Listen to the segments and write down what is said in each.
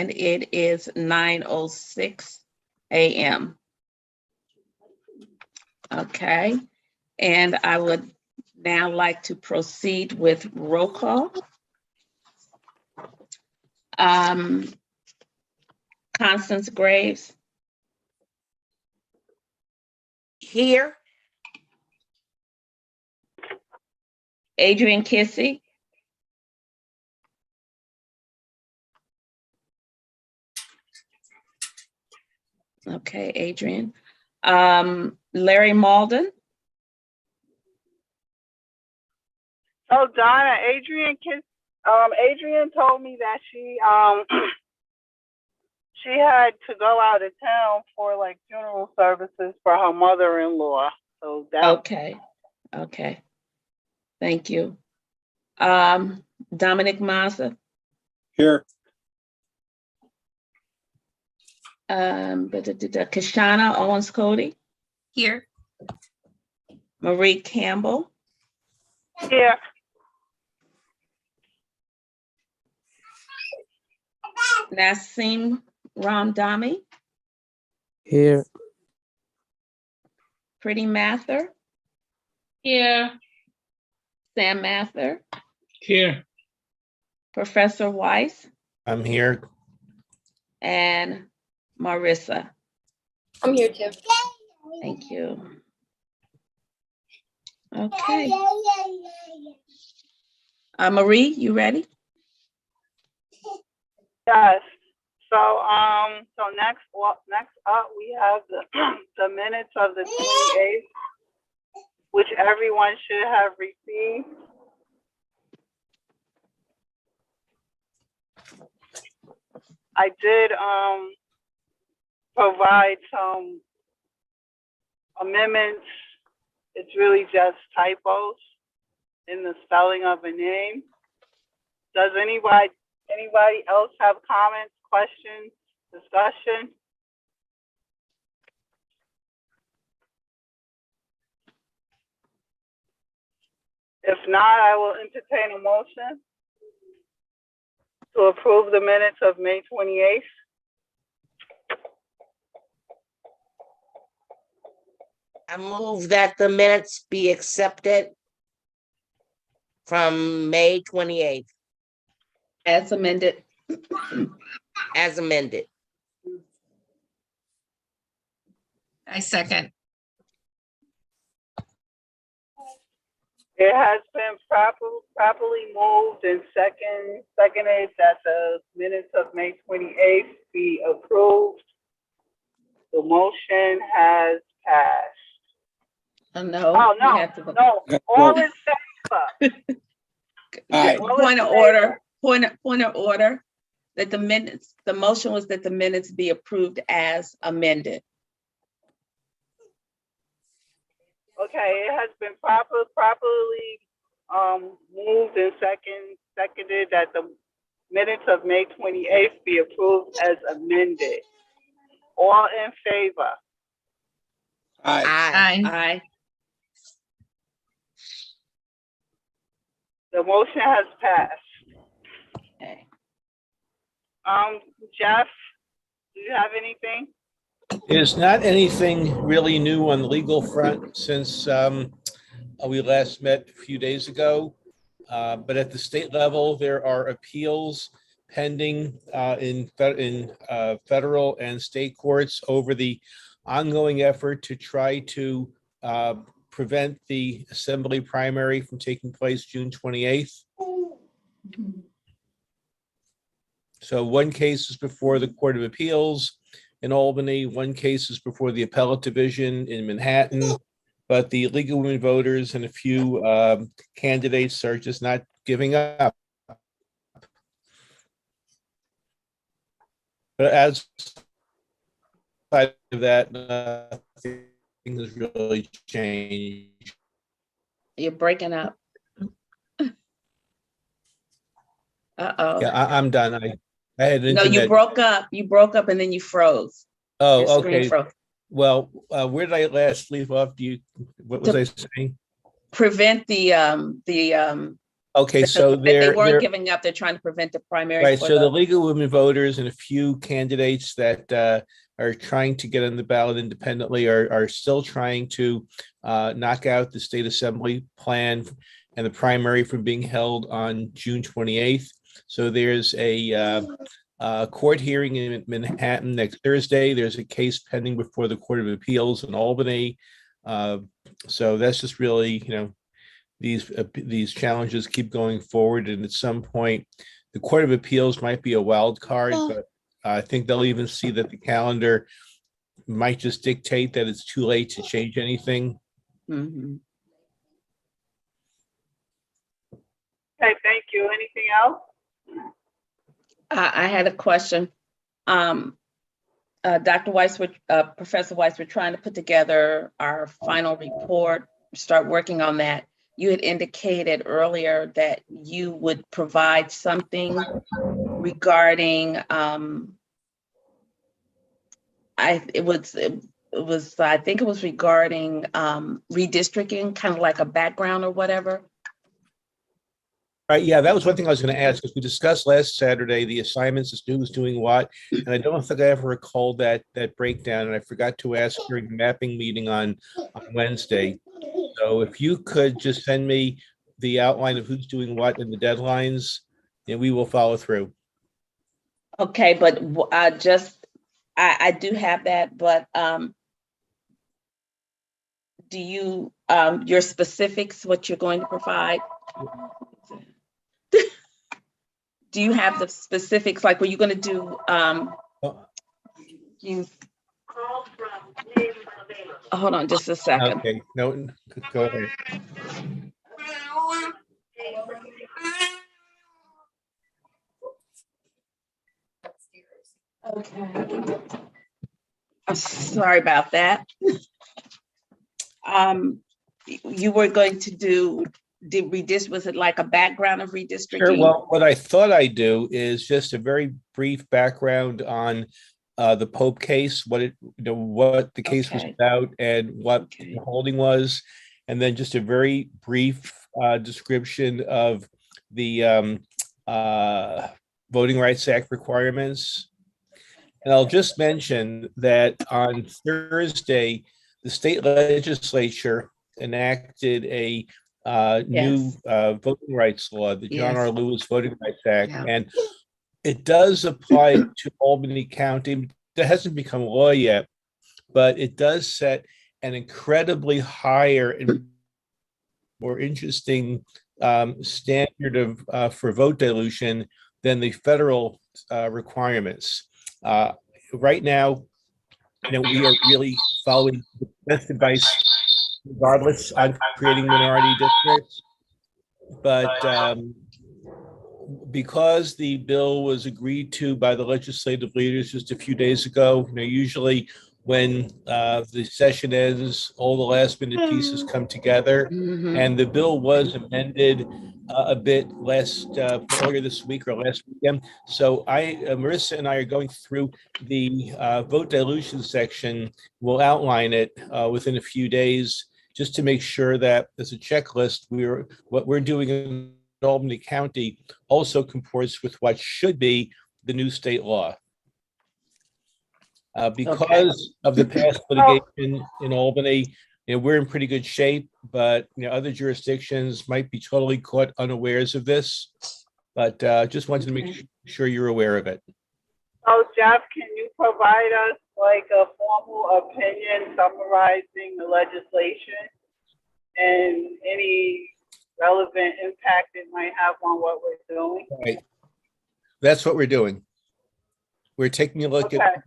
it is 9:06 a.m. Okay, and I would now like to proceed with roll call. Constance Graves. Here. Adrian Kissy. Okay, Adrian. Larry Malden. Oh, Donna, Adrian told me that she she had to go out of town for like funeral services for her mother-in-law. So that Okay. Thank you. Dominic Mazza. Here. Kashana Owens Cody. Here. Marie Campbell. here. Nassim Ramdami. Here. Pretty Mather. Here. Sam Mather. Here. Professor Weiss. I'm here. And Marissa. I'm here too. Thank you. Okay. Marie, you ready? Yes. So next up we have the minutes of the 28th, which everyone should have received. I did provide some amendments. It's really just typos in the spelling of a name. Does anybody else have comments, questions, discussion? If not, I will entertain a motion to approve the minutes of May 28th. I move that the minutes be accepted from May 28th As amended. as amended. I second. It has been properly moved and seconded that the minutes of May 28th be approved. The motion has passed. No. Oh, we have to vote. no, all in favor. Aye. Point of order. Point of order. That the motion was that the minutes be approved as amended. Okay, it has been properly moved and seconded that the minutes of May 28th be approved as amended. All in favor? Aye. Aye. Aye. The motion has passed. Okay. Jeff, do you have anything? There's not anything really new on the legal front since we last met a few days ago. But at the state level, there are appeals pending in federal and state courts over the ongoing effort to try to prevent the assembly primary from taking place June 28th. So one case is before the Court of Appeals in Albany, one case is before the Appellate Division in Manhattan, but the League of Women Voters and a few candidates are just not giving up. But as of that, nothing has really changed. You're breaking up. Uh-oh. Yeah, I'm done. I had No, internet. you broke up. You broke up and then you froze. Your Oh, screen okay. froze. Well, where did I last leave off? What was I saying? Prevent the Okay, so But they weren't they're giving up. They're trying to prevent the primary. right. for So the League of Women Voters and a few candidates that are trying to get on the ballot independently are still trying to knock out the state assembly plan and the primary from being held on June 28th. So there's a court hearing in Manhattan next Thursday. There's a case pending before the Court of Appeals in Albany. So that's just really, these challenges keep going forward, and at some point, the Court of Appeals might be a wild card, but I think they'll even see that the calendar might just dictate that it's too late to change anything. Mhm. Okay, thank you. Anything else? I had a question. Dr. Weiss, Professor Weiss, we're trying to put together our final report, start working on that. You had indicated earlier that you would provide something regarding, I think it was regarding redistricting, kind of like a background or whatever. Right, yeah, that was one thing I was going to ask, because we discussed last Saturday the assignments, who was doing what, and I don't think I ever recalled that breakdown, and I forgot to ask during the mapping meeting on Wednesday. So if you could just send me the outline of who's doing what and the deadlines, and we will follow through. Okay, but I do have that, but do you, your specifics, what you're going to provide? Do you have the specifics, like, were you going to do, hold on just a second. Okay, no, go ahead. Okay. I'm sorry about that. You were going to do, was it like a background of redistricting? Sure. Well, what I thought I'd do is just a very brief background on the Pope case, what the case was Okay. about and what Okay. the holding was, and then just a very brief description of the Voting Rights Act requirements. And I'll just mention that on Thursday, the state legislature enacted a new voting rights law, the John Yes. R. Lewis Voting Rights Act, Yeah. and it does apply to Albany County. That hasn't become law yet, but it does set an incredibly higher and more interesting standard of for vote dilution than the federal requirements. Right now, we are really following the best advice, regardless, on creating minority districts. But because the bill was agreed to by the legislative leaders just a few days ago, usually when the session ends, all the last minute pieces come together. Mhm. And the bill was amended a bit earlier this week or last weekend. So Marissa and I are going through the vote dilution section. We'll outline it within a few days, just to make sure that as a checklist, what we're doing in Albany County also comports with what should be the new state law. Because of the past litigation in Albany, we're in pretty good shape, but other jurisdictions might be totally caught unawares of this. But just wanted to make sure you're aware of it. So Jeff, can you provide us like a formal opinion summarizing the legislation and any relevant impact it might have on what we're doing? Right. That's what we're doing. We're taking a look at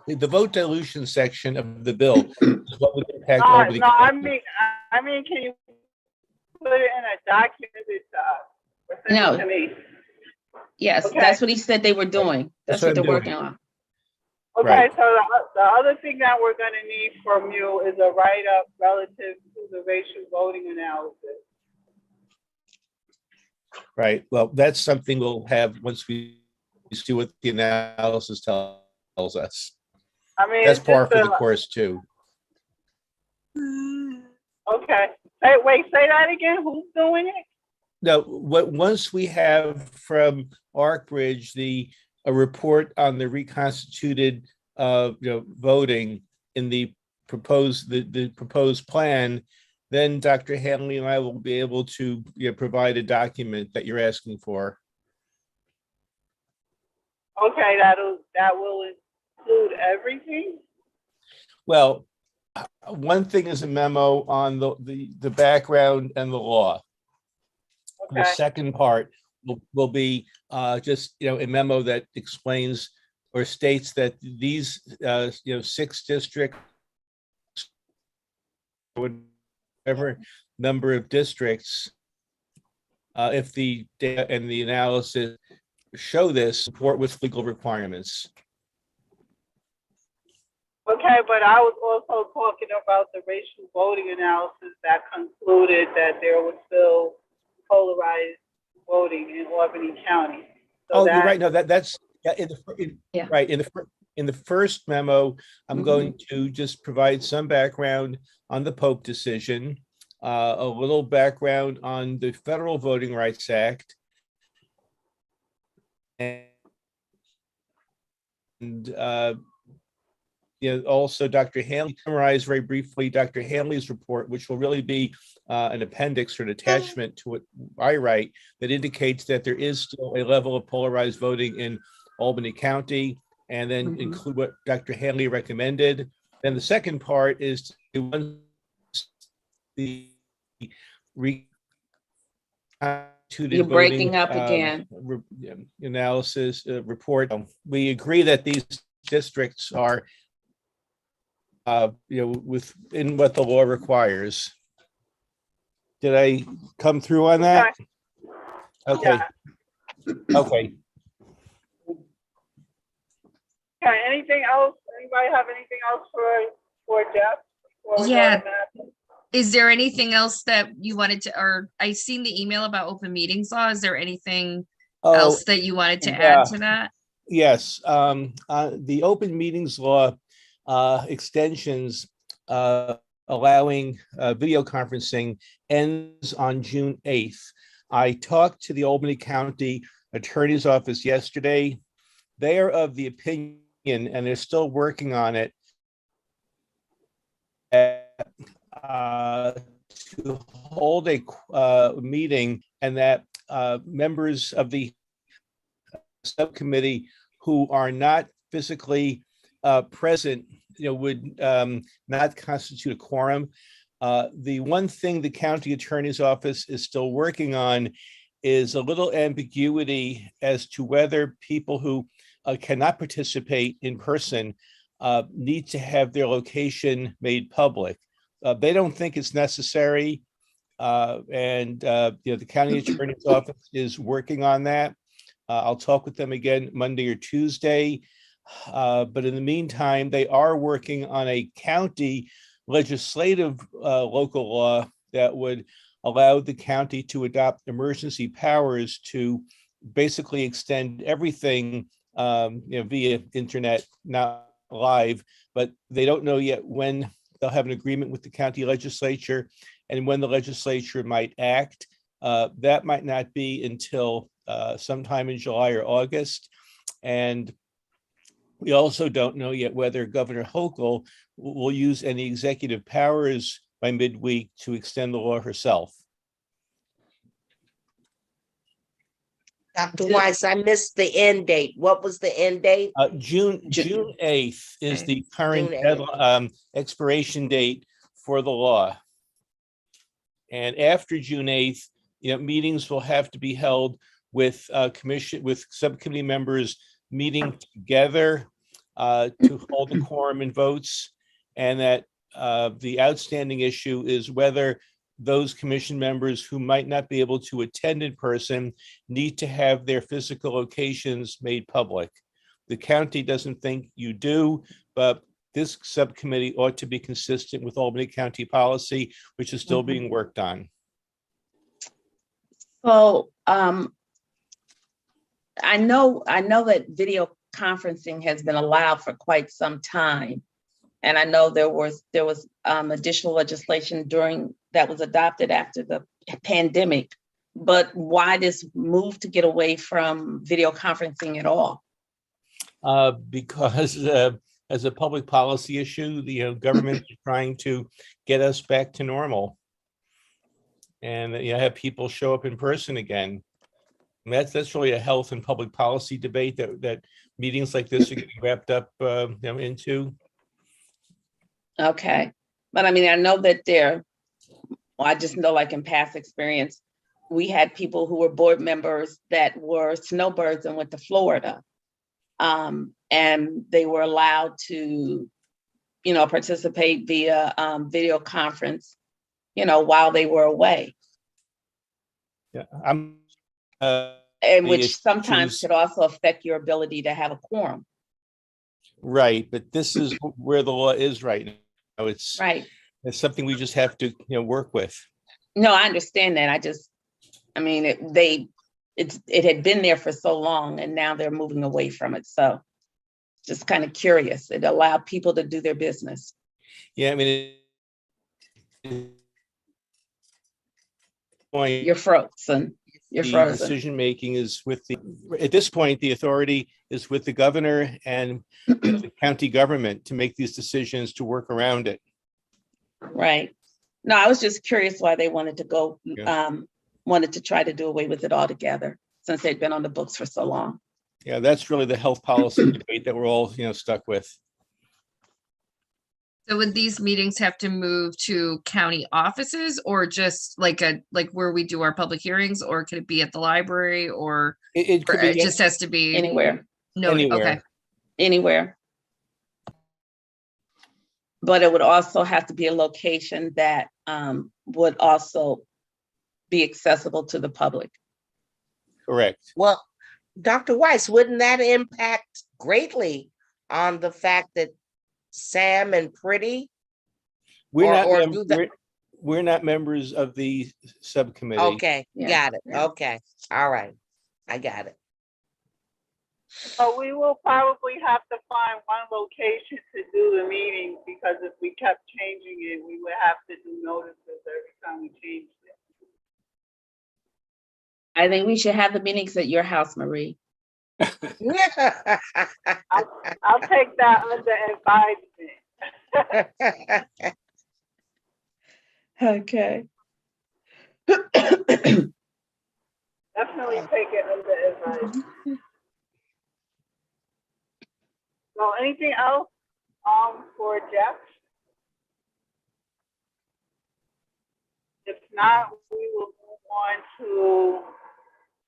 the vote dilution section of the bill. Is what would impact Albany County. I mean, can you put it in a document or send it to me? Yes, Okay. that's what he said they were doing. That's what they're working on. Okay, Right. so the other thing that we're gonna need from you is a write-up relative to the racial voting analysis. Right. Well, that's something we'll have once we see what the analysis tells us. I mean, That's it's par just for the course too. okay. Hey, wait, say that again. Who's doing it? No, once we have from Arkbridge a report on the reconstituted voting in the proposed plan, then Dr. Hanley and I will be able to provide a document that you're asking for. Okay, that will include everything? Well, one thing is a memo on the background and the law. The Okay, second part will be just a memo that explains or states that these 6 districts, whatever number of districts, if the data and the analysis show this, support with legal requirements. okay, but I was also talking about the racial voting analysis that concluded that there was still polarized voting in Albany County. So Oh, that, you're right. No, that's Yeah. right. In the first memo, I'm Mhm. going to just provide some background on the Pope decision, a little background on the Federal Voting Rights Act, and also Dr. Hanley summarized very briefly Dr. Hanley's report, which will really be an appendix or an attachment to what I write that indicates that there is still a level of polarized voting in Albany County, and then include what Dr. Hanley recommended. Then the second part is to the You're breaking up again. Analysis report. We agree that these districts are within what the law requires. Did I come through on that? Okay. yeah. Okay. Okay, anything else? Anybody have anything else for Jeff? Before we go Yeah. to Matt? Is there anything else that you wanted to, or I seen the email about open meetings law. Is there anything Oh, else that you wanted to yeah. add to that? Yes. The open meetings law extensions allowing video conferencing ends on June 8th. I talked to the Albany County Attorney's Office yesterday. They are of the opinion, and they're still working on it, to hold a meeting, and that members of the subcommittee who are not physically present, would not constitute a quorum. The one thing the county attorney's office is still working on is a little ambiguity as to whether people who cannot participate in person need to have their location made public. They don't think it's necessary, and the county attorney's office is working on that. I'll talk with them again Monday or Tuesday. But in the meantime, they are working on a county legislative local law that would allow the county to adopt emergency powers to basically extend everything via internet, not live. But they don't know yet when they'll have an agreement with the county legislature and when the legislature might act. That might not be until sometime in July or August. And we also don't know yet whether Governor Hochul will use any executive powers by midweek to extend the law herself. Dr. Weiss, I missed the end date. What was the end date? June 8th is the current June 8th. deadline, expiration date for the law. And after June 8th, meetings will have to be held with subcommittee members meeting together to hold the quorum and votes. And that the outstanding issue is whether those commission members who might not be able to attend in person need to have their physical locations made public. The county doesn't think you do, but this subcommittee ought to be consistent with Albany County policy, which is still being worked on. So I know that video conferencing has been allowed for quite some time. And I know there was additional legislation that was adopted after the pandemic but why this move to get away from video conferencing at all? Because as a public policy issue, the government is trying to get us back to normal. And have people show up in person again. And that's really a health and public policy debate that meetings like this are getting wrapped up into. Okay, but I mean, I know that I just know, like in past experience, we had people who were board members that were snowbirds and went to Florida. And they were allowed to, participate via video conference, while they were away. Yeah, And which sometimes issues- could also affect your ability to have a quorum. Right, but this is where the law is right now. It's Right. It's something we just have to work with. No, I understand that. It had been there for so long and now they're moving away from it. So just kind of curious. It allowed people to do their business. Yeah, I mean, You're frozen. You're the frozen. decision making is at this point, the authority is with the governor and the county government to make these decisions to work around it. Right. No, I was just curious why they wanted to go, Yeah. wanted to try to do away with it altogether since they'd been on the books for so long. Yeah, that's really the health policy debate that we're all, stuck with. So would these meetings have to move to county offices or just like where we do our public hearings, or could it be at the library, or It could it be just has to be Anywhere, noted? anywhere. Okay. anywhere. But it would also have to be a location that would also be accessible to the public. Correct. Well, Dr. Weiss, wouldn't that impact greatly on the fact that Sam and Pretty? We're not members of the subcommittee. Okay, Yeah, got it. yeah. Okay, all right. I got it. So we will probably have to find one location to do the meetings, because if we kept changing it, we would have to do notices every time we changed it. I think we should have the meetings at your house, Marie. I'll take that under advisement. Okay. Definitely take it under advisement. So anything else for Jeff? If not, we will move on to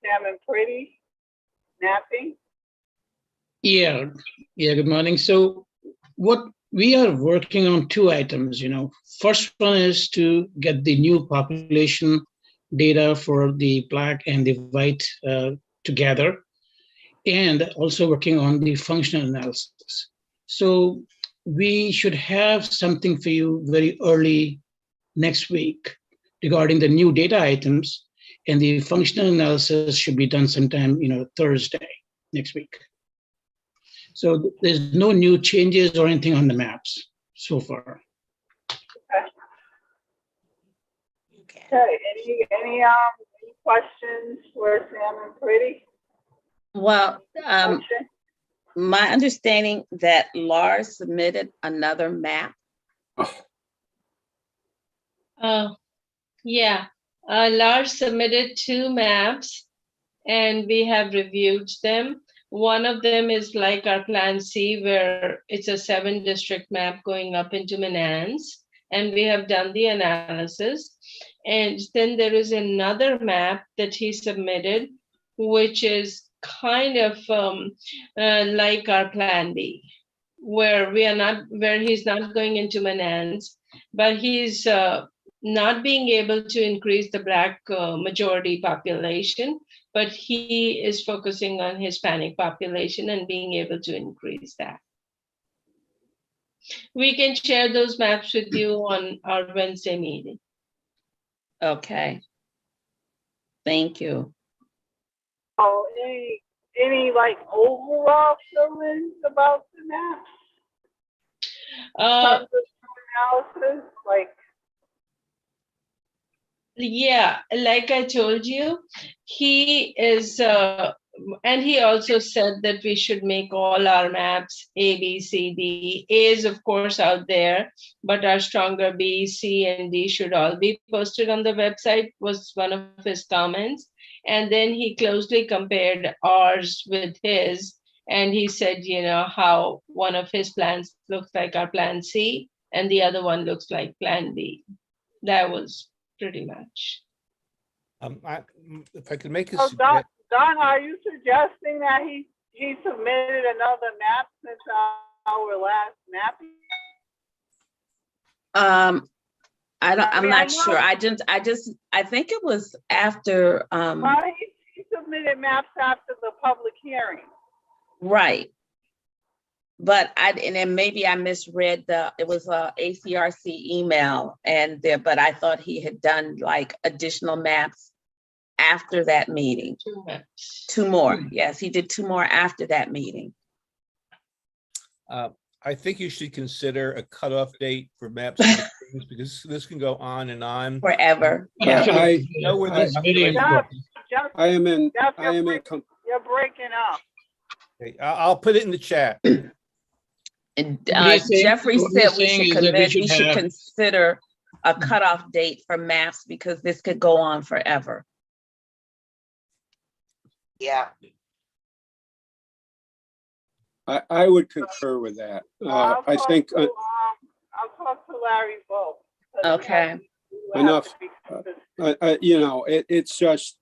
Sam and Pretty mapping. Yeah, good morning. So what we are working on two items, First one is to get the new population data for the Black and the white together, and also working on the functional analysis. So we should have something for you very early next week regarding the new data items, and the functional analysis should be done sometime, Thursday next week. So there's no new changes or anything on the maps so far. Okay, any questions for Sam and Pretty? Well, Question? my understanding that Lars submitted another map. Yeah, Lars submitted two maps and we have reviewed them. One of them is like our Plan C, where it's a 7-district map going up into Manans, and we have done the analysis. And then there is another map that he submitted, which is kind of like our Plan B, where he's not going into Manans, but he's not being able to increase the Black majority population, but he is focusing on Hispanic population and being able to increase that. We can share those maps with you on our Wednesday meeting. Okay. Thank you. Oh, any like overall feelings about the map? In terms of analysis, like Yeah, like I told you, he is, and he also said that we should make all our maps A, B, C, D. A is, of course, out there, but our stronger B, C, and D should all be posted on the website, was one of his comments. And then he closely compared ours with his, and he said, how one of his plans looks like our plan C, and the other one looks like plan B. That was pretty much. If I could make a So suggestion. Don, are you suggesting that he submitted another map since our last mapping? I'm not sure. I think it was after, Well, he submitted maps after the public hearing. right. But and then maybe I misread it was a ACRC email but I thought he had done like additional maps after that meeting. 2 maps. 2 more. Yes, he did 2 more after that meeting. I think you should consider a cutoff date for maps because this can go on and on. Forever. Absolutely. You know where That's the- very important. You're breaking up. Okay, I'll put it in the chat. And What he's saying- Jeffrey what said he's we saying should is that we we should should have- consider a cutoff date for maps because this could go on forever. Yeah, I would concur with that. I think I'll talk to Larry Vogt. Okay. enough. It's just,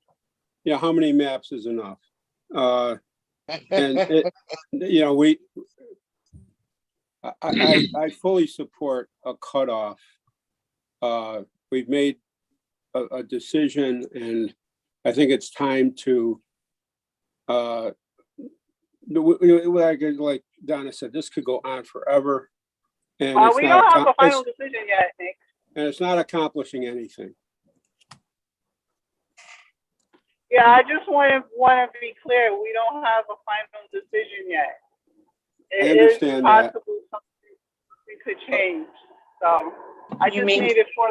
how many maps is enough? And I fully support a cutoff. We've made a decision, and I think it's time to, like Donna said, this could go on forever. And it's We not don't have a final decision yet, Nick. and it's not accomplishing anything. Yeah, I just want to be clear. We don't have a final decision yet. I understand that. Possible something we could change. So I You just mean- need it for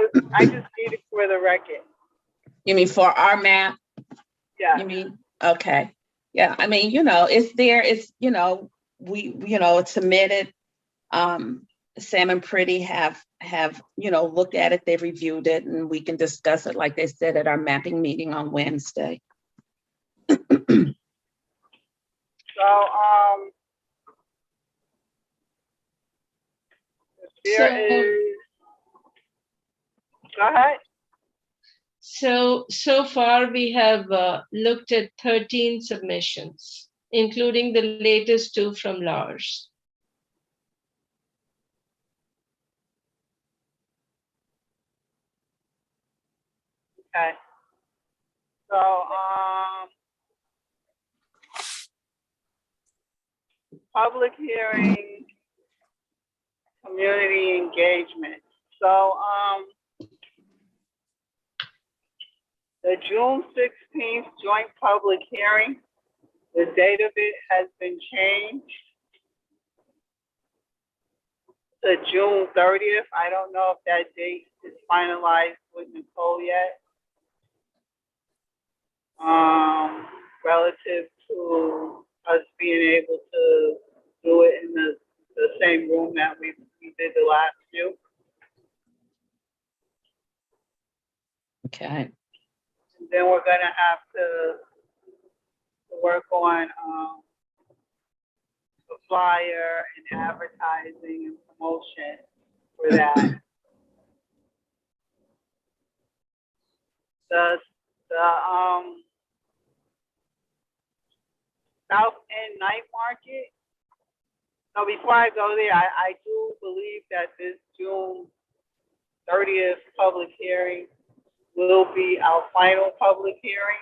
the record. You mean for our map? Yeah. You mean, okay. Yeah, I mean, it's there, it's, it's submitted. Sam and Pretty have, looked at it, they've reviewed it, and we can discuss it, like they said, at our mapping meeting on Wednesday. So, go ahead. So far, we have looked at 13 submissions, including the latest 2 from Lars. Okay. So, public hearing, community engagement. So, the June 16th joint public hearing, the date of it has been changed to June 30th. I don't know if that date is finalized with Nicole yet. Relative to us being able to do it in the same room that we did the last few. Okay. And then we're gonna have to work on the flyer and advertising and promotion for that. The South End Night Market. So before I go there, I do believe that this June 30th public hearing will be our final public hearing.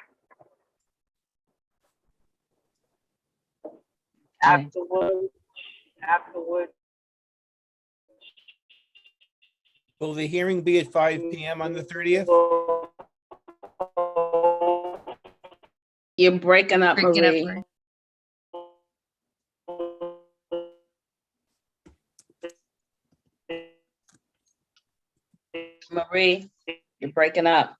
Afterwards, Will the hearing be at 5 p.m. on the 30th? You're breaking up, Breaking up, Marie. Marie. Marie, you're breaking up.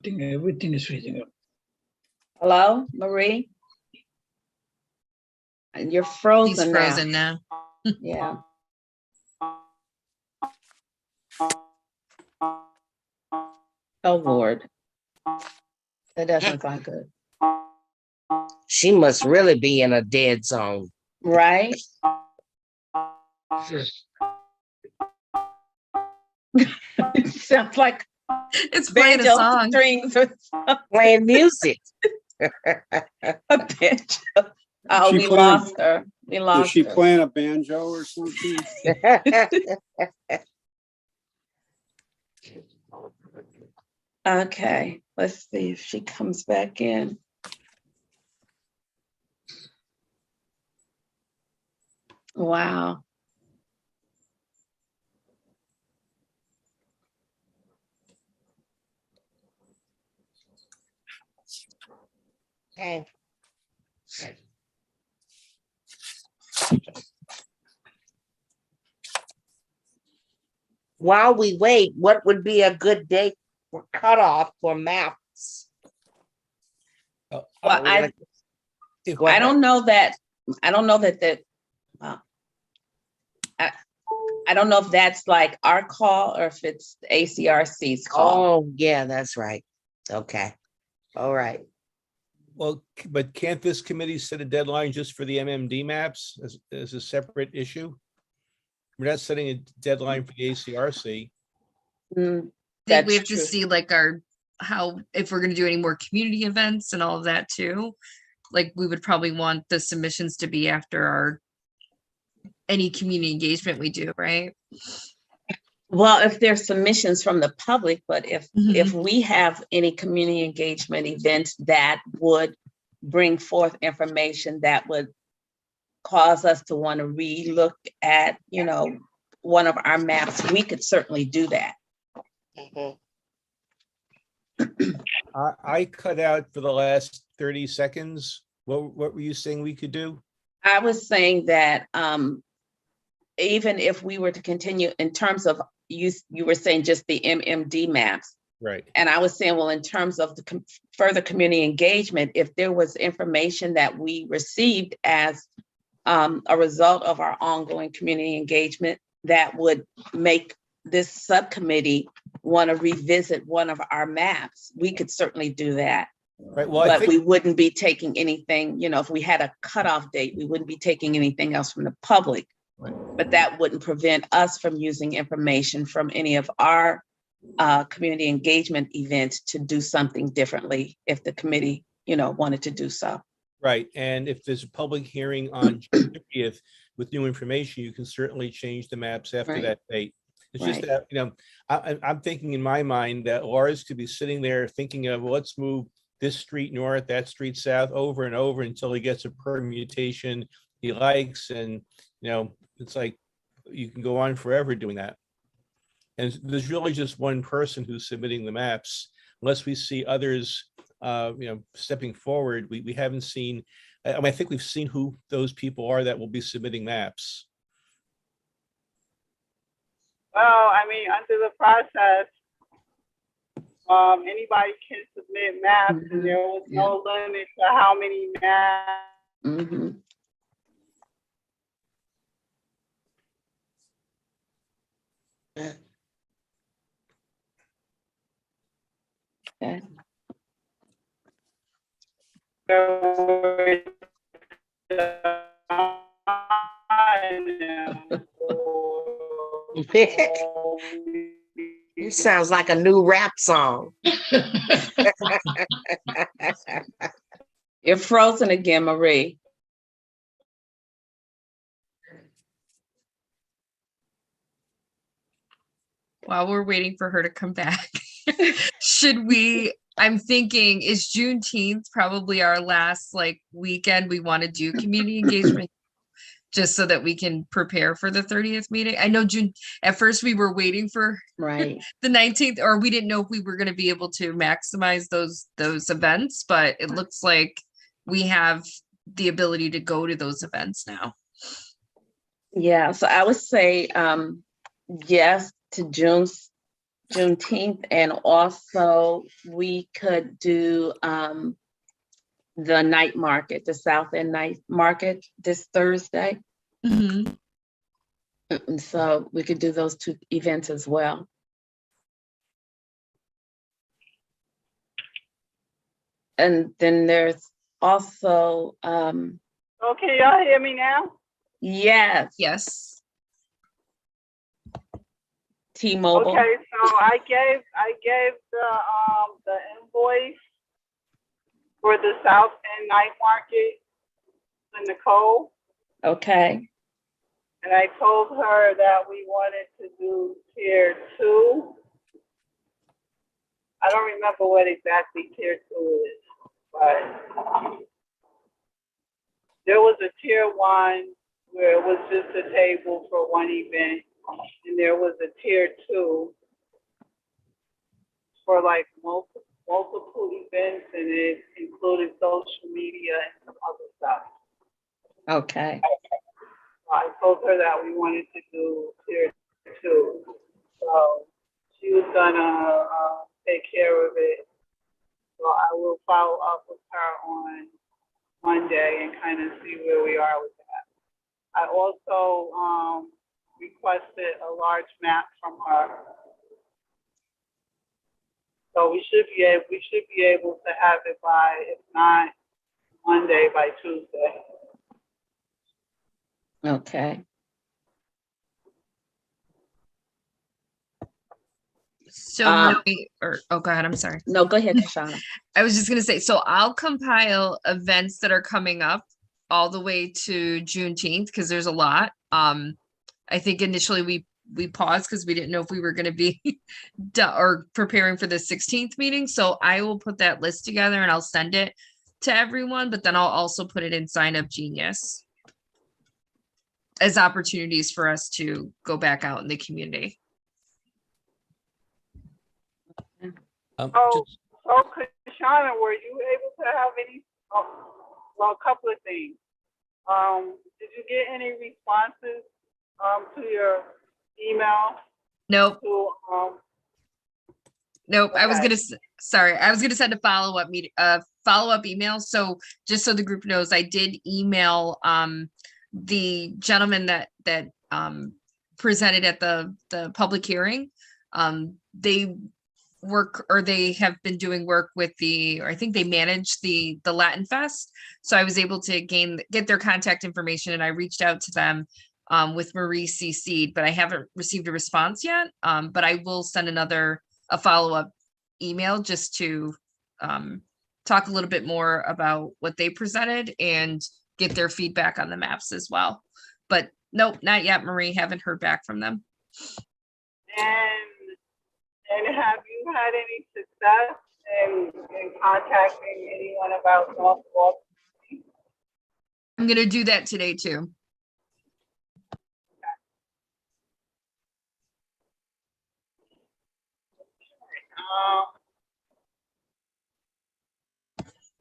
I think everything is freezing up. Hello, Marie? And you're He's frozen now. frozen now. Yeah. Oh, Lord. That doesn't sound good. She must really be in a dead zone. Right? It sounds like It's playing a banjo song. strings or something. Playing music. A banjo. Oh, She we playing- lost her. We Is lost she her. playing a banjo or something? Okay, let's see if she comes back in. Wow. Okay. While we wait, what would be a good date for cutoff for maps? Oh, Well, We're gonna- if- Go I ahead. don't know that, well, I don't know if that's like our call or if it's the ACRC's call. Oh, yeah, that's right. Okay. All right. Well, but can't this committee set a deadline just for the MMD maps as a separate issue? We're not setting a deadline for the ACRC. Mm, I think we that's have to true. see like how, if we're gonna do any more community events and all of that too. Like, we would probably want the submissions to be after any community engagement we do, right? Well, if there's submissions from the public, but if Mhm. we have any community engagement events that would bring forth information that would cause us to want to relook at, one of our maps, we could certainly do that. Mhm. I cut out for the last 30 seconds. What were you saying we could do? I was saying that even if we were to continue in terms of, you were saying just the MMD maps. Right. And I was saying, well, in terms of the further community engagement, if there was information that we received as a result of our ongoing community engagement that would make this subcommittee want to revisit one of our maps, we could certainly do that. Right. Well, I But think we wouldn't be taking anything, if we had a cutoff date, we wouldn't be taking anything else from the public. Right. But that wouldn't prevent us from using information from any of our community engagement events to do something differently if the committee, wanted to do so. right. And if there's a public hearing on June 30th with new information, you can certainly change the maps after Right. that date. It's just Right. that, I'm thinking in my mind that Lars could be sitting there thinking of, well, let's move this street north, that street south, over and over until he gets a permutation he likes. And, it's like, you can go on forever doing that. And there's really just one person who's submitting the maps, unless we see others, stepping forward. We haven't seen, I think we've seen who those people are that will be submitting maps. Well, I mean, under the process, anybody can submit maps, and there was no limit to how many maps. Mhm. Okay. It sounds like a new rap song. You're frozen again, Marie. While we're waiting for her to come back, should we, I'm thinking, is Juneteenth probably our last weekend we want to do community engagement? Just so that we can prepare for the 30th meeting. I know at first we were waiting for Right. the 19th, or we didn't know if we were going to be able to maximize those events, but it looks like we have the ability to go to those events now. Yeah, so I would say yes to June Juneteenth, and also we could do the night market, the South End night market this Thursday. Mhm. And so we could do those two events as well. And then there's also, Okay, y'all hear me now? yes, Yes. T-Mobile. Okay, so I gave the invoice for the South End Night Market to Nicole, Okay, and I told her that we wanted to do tier 2. I don't remember what exactly tier 2 is, but there was a tier 1 where it was just a table for one event, and there was a tier 2 for like multiple events, and it included social media and some other stuff. okay, I told her that we wanted to do tier 2, so she was gonna take care of it. So I will follow up with her on Monday and kind of see where we are with that. I also requested a large map from her. So we should be able to have it by, if not Monday, by Tuesday. okay. So Marie, oh, go ahead. I'm sorry. No, go ahead, Kashana. I was just gonna say, so I'll compile events that are coming up all the way to Juneteenth because there's a lot. I think initially we paused because we didn't know if we were gonna be or preparing for the 16th meeting. So I will put that list together and I'll send it to everyone, but then I'll also put it in Sign Up Genius as opportunities for us to go back out in the community. Oh, Kashana, were you able to have any, well, a couple of things. Did you get any responses to your email? Nope. To, Nope. I was okay. I was gonna send a follow-up email. So just so the group knows, I did email the gentleman that presented at the public hearing. They have been doing work with or I think they manage the Latin Fest. So I was able to get their contact information, and I reached out to them with Marie CC'd, but I haven't received a response yet. But I will send a follow-up email just to talk a little bit more about what they presented and get their feedback on the maps as well. But nope, not yet, Marie. Haven't heard back from them. And have you had any success in contacting anyone about North Albany? I'm gonna do that today too.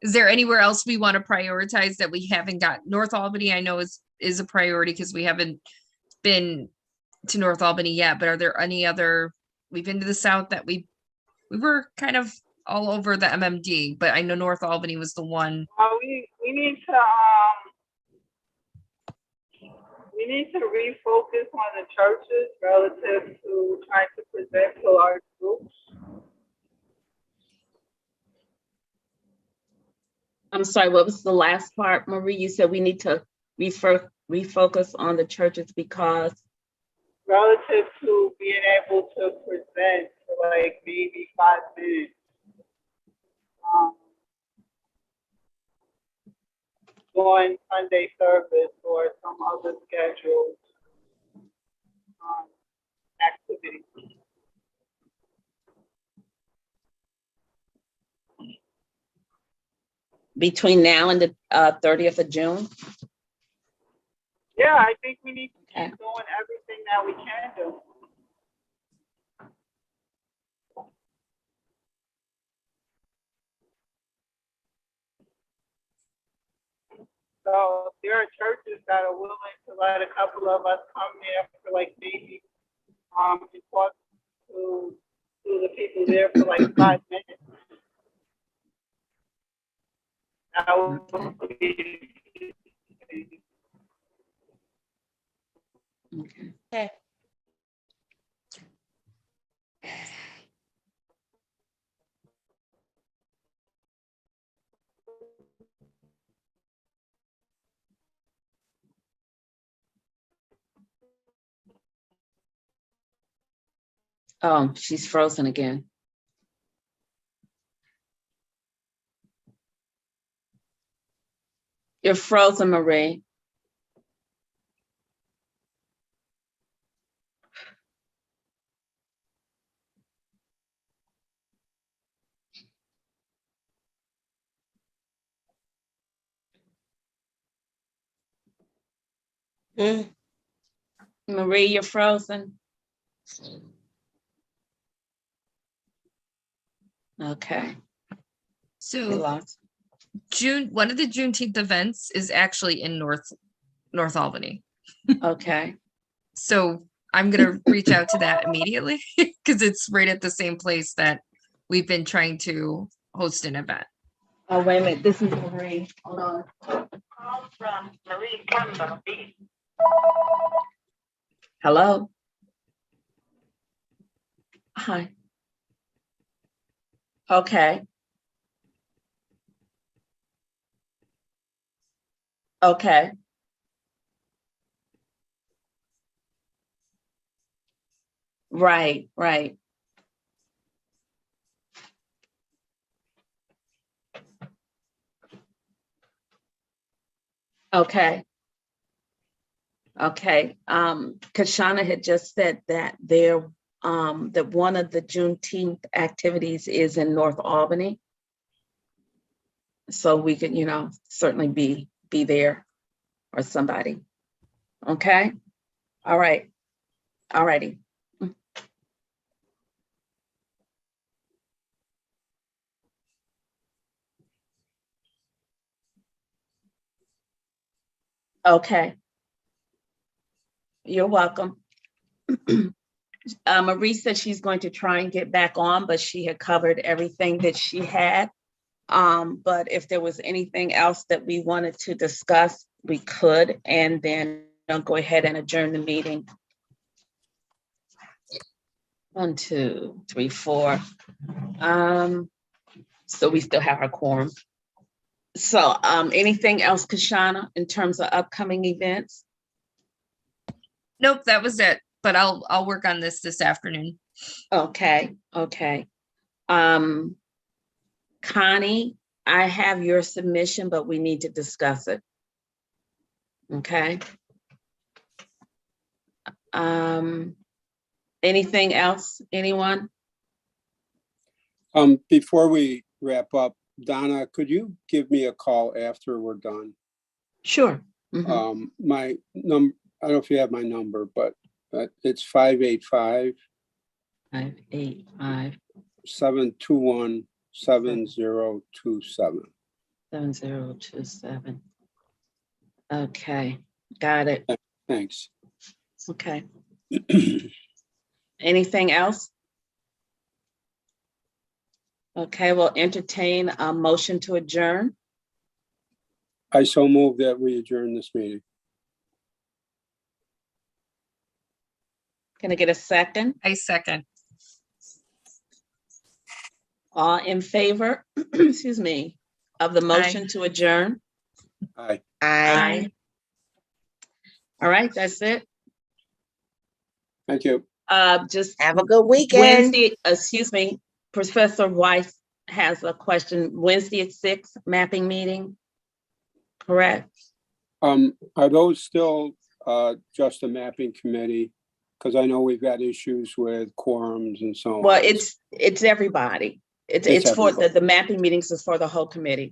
Is there anywhere else we want to prioritize that we haven't got? North Albany, I know is a priority because we haven't been to North Albany yet, but are there any other, we've been to the South that we were kind of all over the MMD, but I know North Albany was the one. We need to refocus on the churches relative to trying to present to large groups. I'm sorry, what was the last part, Marie? You said we need to refocus on the churches because? Relative to being able to present for like maybe 5 minutes. During Sunday service or some other scheduled activity. Between now and the 30th of June? Yeah, I think we need to keep doing everything that we can do. So there are churches that are willing to let a couple of us come there for like maybe and talk to to the people there for like 5 minutes. That would be- Okay. Okay. Oh, she's frozen again. You're frozen, Marie. Hmm. Marie, you're frozen. Okay, we So lost. one of the Juneteenth events is actually in North Albany. Okay, So I'm gonna reach out to that immediately because it's right at the same place that we've been trying to host an event. oh, wait a minute, this is Marie, hold on. Call from Marie Kemba. Hello? Hi. Okay. Okay. Right, right. Okay. Okay. Kashana had just said that that one of the Juneteenth activities is in North Albany. So we could, certainly be there or somebody. Okay. All right. All righty. Okay. You're welcome. Marie said she's going to try and get back on, but she had covered everything that she had. But if there was anything else that we wanted to discuss, we could, and then go ahead and adjourn the meeting. 1, 2, 3, 4. So we still have our quorum. So anything else, Kashana, in terms of upcoming events? Nope, that was it. But I'll work on this afternoon. Okay, okay. Connie, I have your submission, but we need to discuss it. Okay. Anything else, anyone? Before we wrap up, Donna, could you give me a call after we're done? Sure. Mhm. My number, I don't know if you have my number, but it's 585 585 721 7027. 7027. Okay, got it. Thanks. Okay. Anything else? Okay, we'll entertain a motion to adjourn. I so move that we adjourn this meeting. Can I get a second? I second. All in favor, excuse me, of the motion to adjourn? Aye. Aye. All right, that's it. Thank you. Just Have a good weekend. Wednesday, excuse me, Professor Weiss has a question. Wednesday at 6, mapping meeting, correct? Are those still just a mapping committee? Because I know we've got issues with quorums and so on. Well, it's everybody. It's for everybody. the mapping meetings is for the whole committee.